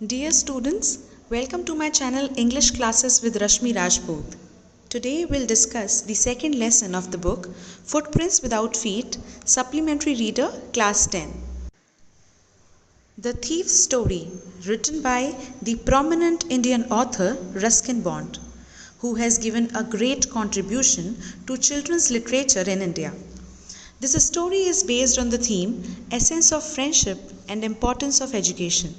Dear students, welcome to my channel English Classes with Rashmi Rajput. Today we'll discuss the second lesson of the book Footprints Without Feet, Supplementary Reader, Class 10. The Thief's Story, written by the prominent Indian author Ruskin Bond, who has given a great contribution to children's literature in India. This story is based on the theme Essence of Friendship and Importance of Education.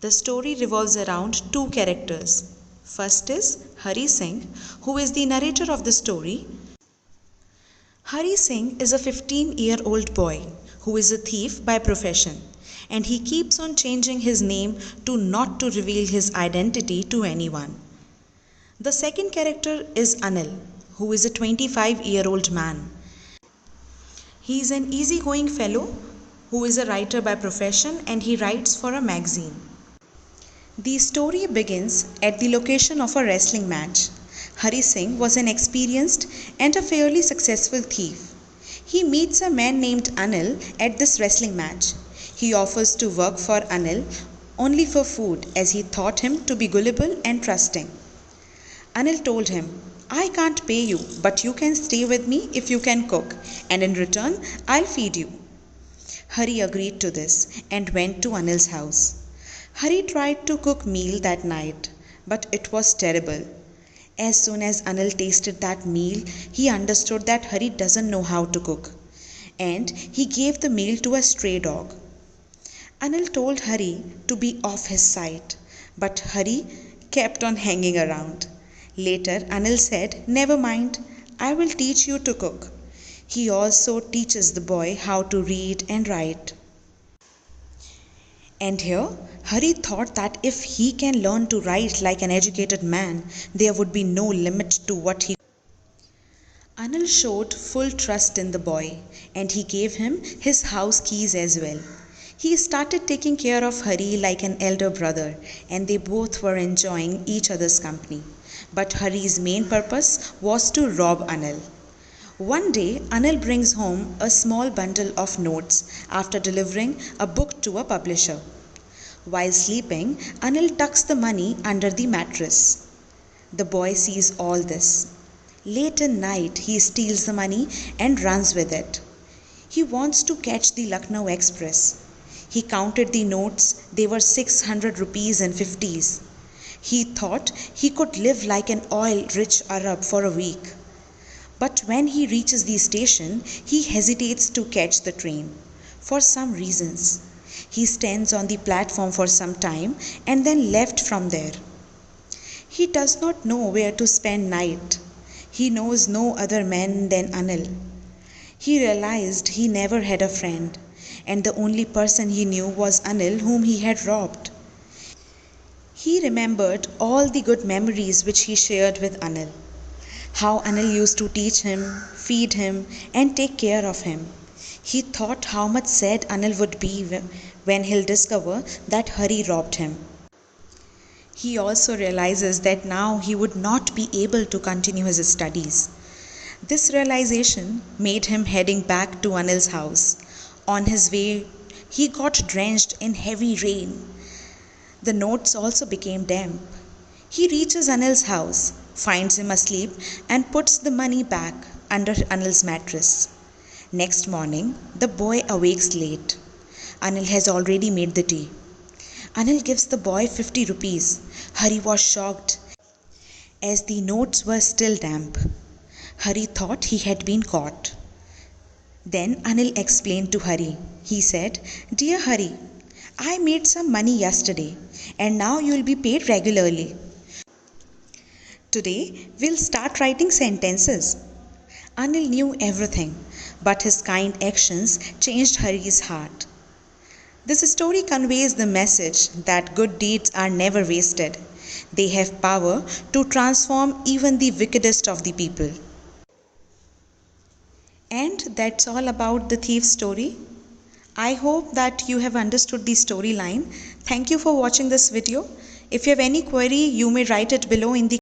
The story revolves around two characters. First is Hari Singh, who is the narrator of the story. Hari Singh is a 15-year-old boy who is a thief by profession, and he keeps on changing his name to not to reveal his identity to anyone. The second character is Anil, who is a 25-year-old man. He is an easygoing fellow who is a writer by profession, and he writes for a magazine. The story begins at the location of a wrestling match. Hari Singh was an experienced and a fairly successful thief. He meets a man named Anil at this wrestling match. He offers to work for Anil only for food, as he thought him to be gullible and trusting. Anil told him, "I can't pay you, but you can stay with me if you can cook, and in return I'll feed you." Hari agreed to this and went to Anil's house. Hari tried to cook meal that night, but it was terrible. As soon as Anil tasted that meal, he understood that Hari doesn't know how to cook, and he gave the meal to a stray dog. Anil told Hari to be off his sight, but Hari kept on hanging around. Later, Anil said, "Never mind, I will teach you to cook." He also teaches the boy how to read and write. And here, Hari thought that if he can learn to write like an educated man, there would be no limit to what he could. Anil showed full trust in the boy, and he gave him his house keys as well. He started taking care of Hari like an elder brother, and they both were enjoying each other's company. But Hari's main purpose was to rob Anil. One day, Anil brings home a small bundle of notes after delivering a book to a publisher. While sleeping, Anil tucks the money under the mattress. The boy sees all this. Late in night, he steals the money and runs with it. He wants to catch the Lucknow Express. He counted the notes, they were 600 rupees and 50s. He thought he could live like an oil-rich Arab for a week. But when he reaches the station, he hesitates to catch the train, for some reasons. He stands on the platform for some time and then left from there. He does not know where to spend night. He knows no other man than Anil. He realized he never had a friend, and the only person he knew was Anil, whom he had robbed. He remembered all the good memories which he shared with Anil. How Anil used to teach him, feed him, and take care of him. He thought how much sad Anil would be when he'll discover that Hari robbed him. He also realizes that now he would not be able to continue his studies. This realization made him heading back to Anil's house. On his way, he got drenched in heavy rain. The notes also became damp. He reaches Anil's house, finds him asleep, and puts the money back under Anil's mattress. Next morning, the boy awakes late. Anil has already made the tea. Anil gives the boy 50 rupees. Hari was shocked, as the notes were still damp. Hari thought he had been caught. Then Anil explained to Hari. He said, "Dear Hari, I made some money yesterday, and now you will be paid regularly. Today, we'll start writing sentences." Anil knew everything, but his kind actions changed Hari's heart. This story conveys the message that good deeds are never wasted. They have power to transform even the wickedest of the people. And that's all about the thief's story. I hope that you have understood the storyline. Thank you for watching this video. If you have any query, you may write it below in the